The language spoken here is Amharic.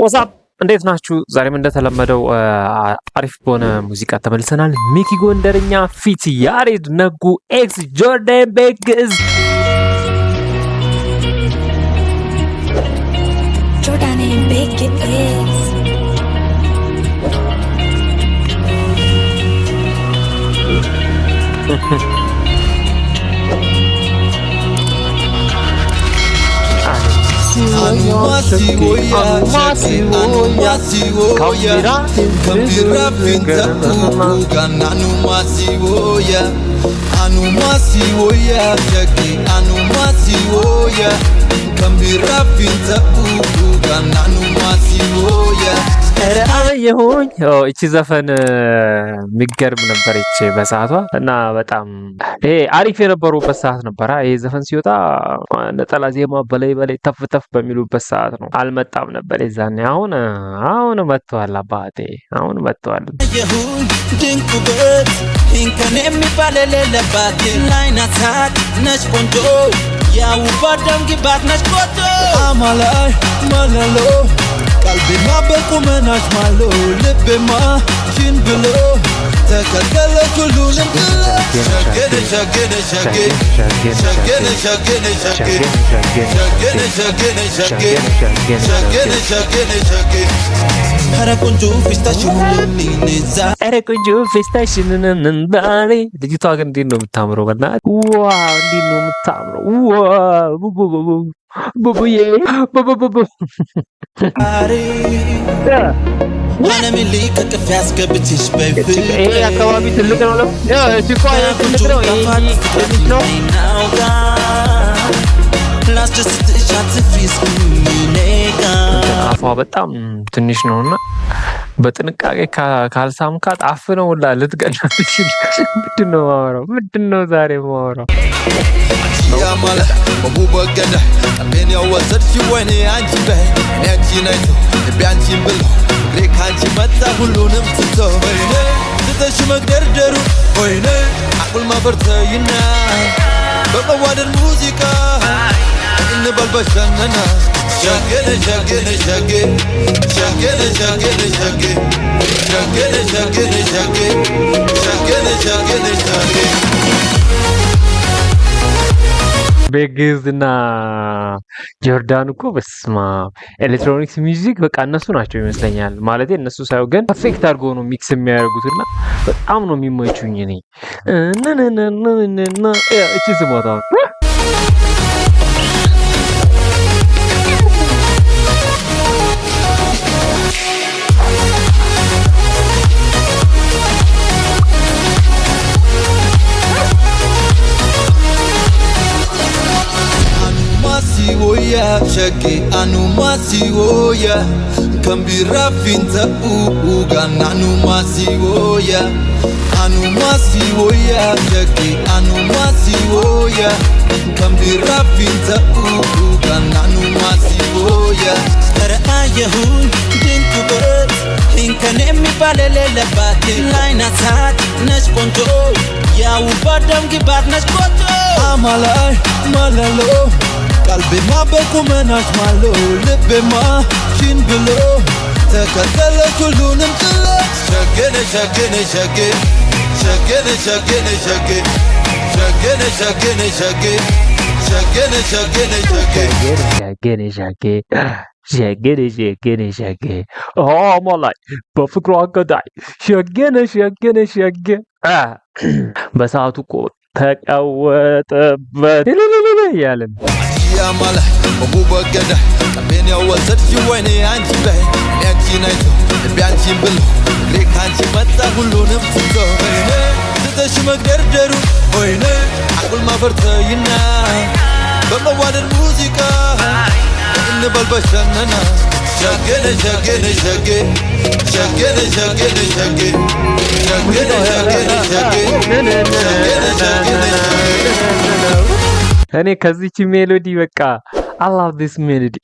ወሳብ እንዴት ናችሁ? ዛሬም እንደተለመደው አሪፍ በሆነ ሙዚቃ ተመልሰናል። ሚኪ ጎንደርኛ ፊት ያሬድ ነጉ ኤክስ ጆርዳን ቤግዝ Jordan Big is የሆኝ እቺ ዘፈን የሚገርም ነበረች በሰዓቷ እና በጣም ይሄ አሪፍ የነበሩበት ሰዓት ነበራ። ይሄ ዘፈን ሲወጣ ነጠላ ዜማ በላይ በላይ ተፍ ተፍ በሚሉበት ሰዓት ነው። አልመጣም ነበር የዛኔ። አሁን መጥቷል አባቴ፣ አሁን መጥቷል። የሆኝ ድንቁበት እንከን የሚባል የሌለባት ላይናታት ነች ቆንጆ ያው ባደም ግባት ነች ቆንጆ አማላይ ማለሎ ቀልቤማ በቁመናሽ ማሎ ልቤማ ሽን ብሎ ተከተለች ሁሉንም ብሎ ሸገነ ሸገነ ሸገነ ሸገነ ሸገነ ሸገነ ሸገነ ሸገነ ሸገነ ሸገነ ሸገነ ኧረ ቆንጆ ፌስታሽን እንዛ ኧረ ቆንጆ ፌስታሽን እንዛሬ። ልጅቷ ግን እንዴት ነው የምታምረው! በእናትህ ዋው! እንዴት ነው የምታምረው! ዋው! ቡቡዬ ቡቡቡቡ ማነሚሊ ከቅፍ ያስገብችሽ በይፍቅር ይሄ አካባቢ ትልቅ ነው። ትልቅ ነው። አፏ በጣም ትንሽ ነውና በጥንቃቄ ካልሳምካት አፍነው ሁላ ልትገላት ትችል። ምንድን ነው ዛሬ ማወራው? ያማለ በቡበገደ ቀልቤን ያወሰድሽ ወይኔ አንቺ በይ እኔ አንቺን አይቶ ልቤ አንቺን ብሎ እግሬ ካንቺ መጣ ሁሉንም ትቶ ወይኔ ትተሽ መግደርደሩ ወይኔ አቁል ማበርተይና በመዋደድ ሙዚቃ እንበል በሸነና ሸገነ ሸገነ ሸገ ሸገነ ሸገነ ሸገ ሸገነ ሸገነ ሸገ ሸገነ ሸገነ ሸገ ቤግዝ እና ጆርዳን እኮ በስማ ኤሌክትሮኒክስ ሚውዚክ በቃ እነሱ ናቸው ይመስለኛል። ማለት እነሱ ሳይው ግን ፐርፌክት አድርጎ ነው ሚክስ የሚያደርጉትና በጣም ነው የሚመቹኝ። እኔ እቺ ስሞታ Shake anumasi oya kambira finta ugana anumasi oya shake anumasi oya kambira finta ugana anumasi oya ara ayahun dinkubet inkane mi balele labat line attack nas ponto ya ubadam gibat nas ponto amalai malalo ቀልቤማ በቁመናሽ ማሎ ልቤማ ሽን ብሎ ተከተለች ሁሉንም ጥሎ ሸገነ ሸገነ ሸገ ሸገነ ሸገነ ሸገ ሸገነ ሸገነ ሸገ ሸገነ ሸገነ ሸገ ሸገነ ሸገ ሸገነ ሸገነ ሸገ አማላይ በፍቅሯ ገዳይ ሸገነ ሸገነ ሸገ በሰዓቱ እኮ ተቀወጠበት ያለን ያማለ በቡበገደ ቀልቤን ያወሰድሽ ወይኔ አንቺ በይ እኔ አንቺን አይቶ ልቤ አንቺን ብሎ እግሬ ካንቺ መጣ ሁሉንም ትቶ ወይኔ ትተሽ መግደርደሩ ወይኔ አቁል ማፈርተይና በመዋደድ ሙዚቃ እንበል በሸነና ሸገነ ሸገነ ሸገ ሸገነ ሸገነ ሸገ ሸገነ ሸገነ ሸገ ሸገነ ሸገነ ሸገ እኔ ከዚች ሜሎዲ በቃ I love this melody